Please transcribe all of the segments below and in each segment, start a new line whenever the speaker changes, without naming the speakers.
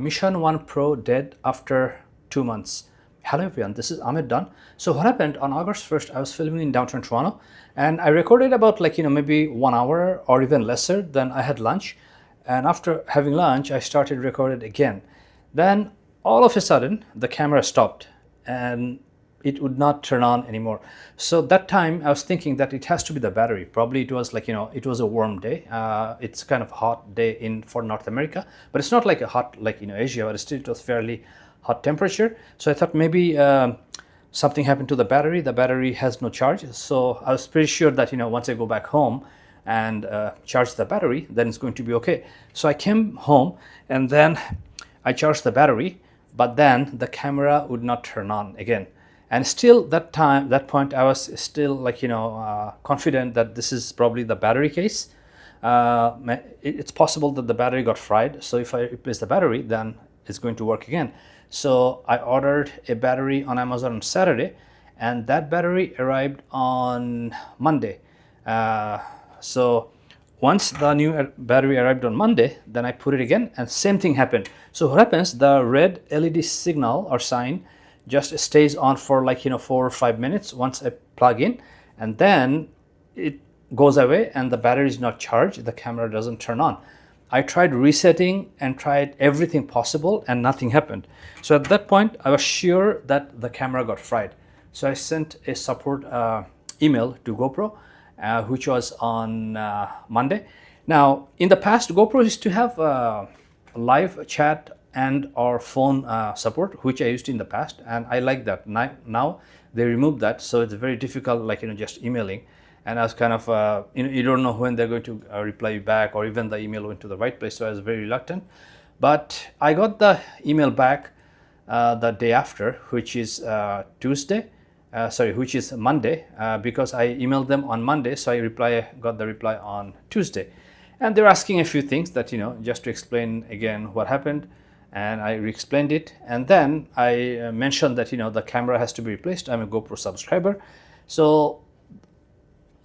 Mission 1 Pro dead after 2 months. Hello everyone, this is Ahmed Dunn. So what happened on August 1st, I was filming in downtown Toronto and I recorded about maybe 1 hour or even lesser. Then I had lunch, and after having lunch I started recording again. Then all of a sudden the camera stopped and it would not turn on anymore. So that time I was thinking that it has to be the battery. Probably it was it was a warm day. It's kind of hot day for North America, but it's not like a hot Asia, but still it was fairly hot temperature. So I thought maybe something happened to the battery. The battery has no charge. So I was pretty sure that once I go back home and charge the battery, then it's going to be okay. So I came home and then I charged the battery, but then the camera would not turn on again. And still that point, I was still confident that this is probably the battery case. It's possible that the battery got fried. So if I replace the battery, then it's going to work again. So I ordered a battery on Amazon on Saturday, and that battery arrived on Monday. So once the new battery arrived on Monday, then I put it again, and same thing happened. So what happens? The red LED signal or sign just stays on for 4 or 5 minutes once I plug in, and then it goes away and the battery is not charged. The camera doesn't turn on. I tried resetting and tried everything possible and nothing happened. So at that point I was sure that the camera got fried. So I sent a support email to GoPro, which was on Monday. Now in the past, GoPro used to have live chat and or phone support, which I used in the past, and I like that. Now they removed that, so it's very difficult, just emailing. And I was kind of you don't know when they're going to reply you back, or even the email went to the right place. So I was very reluctant, but I got the email back the day after, which is which is Monday, because I emailed them on Monday. So I got the reply on Tuesday, and they're asking a few things that just to explain again what happened. And I re-explained it, and then I mentioned that the camera has to be replaced. I'm a GoPro subscriber. So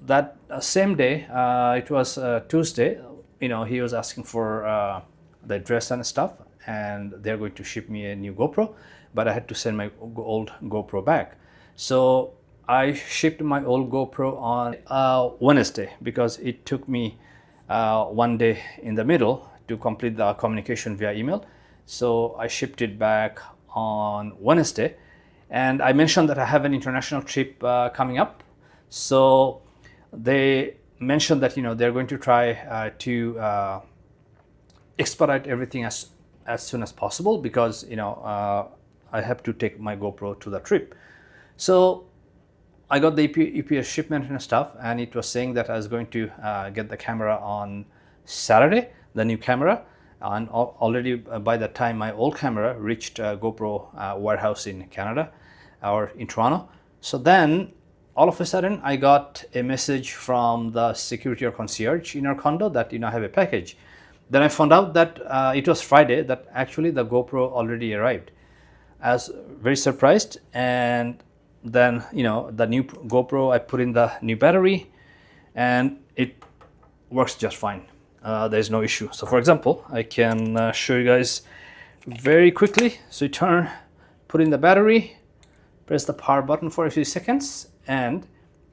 that same day, it was Tuesday, he was asking for the address and stuff, and they're going to ship me a new GoPro, but I had to send my old GoPro back. So I shipped my old GoPro on Wednesday, because it took me 1 day in the middle to complete the communication via email. So I shipped it back on Wednesday, and I mentioned that I have an international trip coming up. So they mentioned that they're going to try to expedite everything as soon as possible, because I have to take my GoPro to the trip. So I got the UPS shipment and stuff, and it was saying that I was going to get the camera on Saturday, the new camera. And already by the time my old camera reached GoPro warehouse in Canada or in Toronto. So then all of a sudden I got a message from the security or concierge in our condo that I have a package. Then I found out that it was Friday, that actually the GoPro already arrived. I was very surprised, and then the new GoPro, I put in the new battery and it works just fine. There's no issue. So for example, I can show you guys very quickly. So you put in the battery, press the power button for a few seconds, and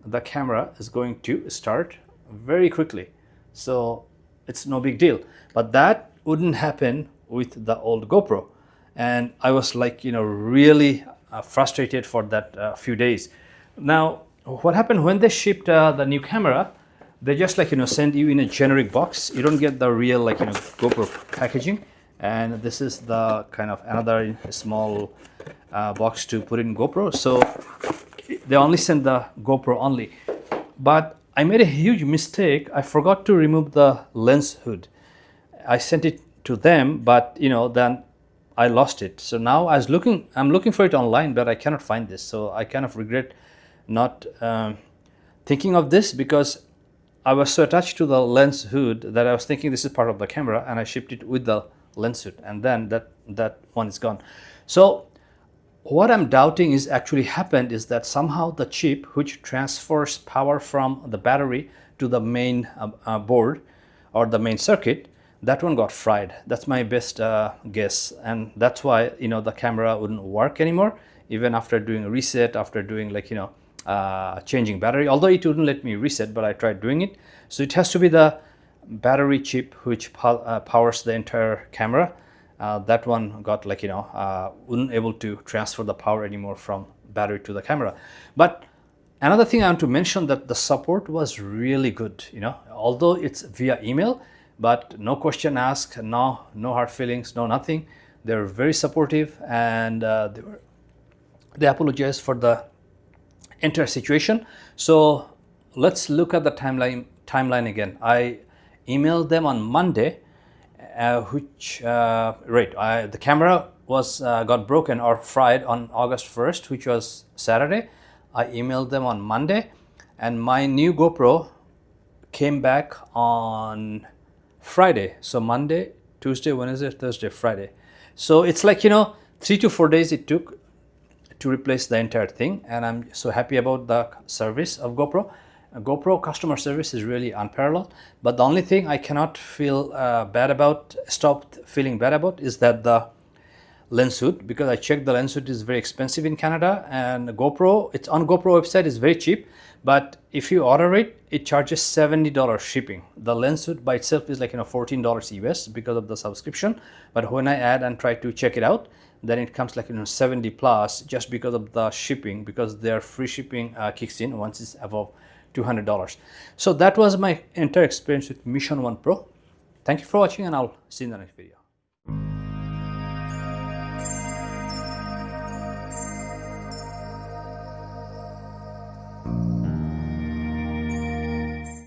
the camera is going to start very quickly. So it's no big deal. But that wouldn't happen with the old GoPro. And I was really frustrated for that few days. Now, what happened when they shipped the new camera? They just send you in a generic box. You don't get the real GoPro packaging. And this is the kind of another small box to put in GoPro. So they only send the GoPro only. But I made a huge mistake. I forgot to remove the lens hood. I sent it to them, but then I lost it. So now I'm looking for it online, but I cannot find this. So I kind of regret not thinking of this, because I was so attached to the lens hood that I was thinking this is part of the camera, and I shipped it with the lens hood, and then that one is gone. So what I'm doubting is actually happened is that somehow the chip which transfers power from the battery to the main board or the main circuit, that one got fried. That's my best guess, and that's why the camera wouldn't work anymore even after doing a reset, after doing changing battery, although it wouldn't let me reset, but I tried doing it. So it has to be the battery chip which powers the entire camera. That one got wouldn't able to transfer the power anymore from battery to the camera. But another thing I want to mention, that the support was really good, although it's via email, but no question asked, no hard feelings, no nothing. They're very supportive, and they apologized for the entire situation. So let's look at the timeline again. I emailed them on Monday, the camera was got broken or fried on August 1st, which was Saturday. I emailed them on Monday, and my new GoPro came back on Friday. So Monday, Tuesday, Wednesday, Thursday, Friday. So it's 3 to 4 days it took to replace the entire thing, and I'm so happy about the service of GoPro. GoPro customer service is really unparalleled. But the only thing I cannot feel stopped feeling bad about is that the lens hood, because I checked the lens hood is very expensive in Canada, and GoPro, it's on GoPro website, is very cheap, but if you order it, it charges $70 shipping. The lens hood by itself is $14 US because of the subscription, but when I add and try to check it out, then it comes 70 plus just because of the shipping, because their free shipping kicks in once it's above $200. So that was my entire experience with Mission 1 Pro. Thank you for watching, and I'll see you in the next video.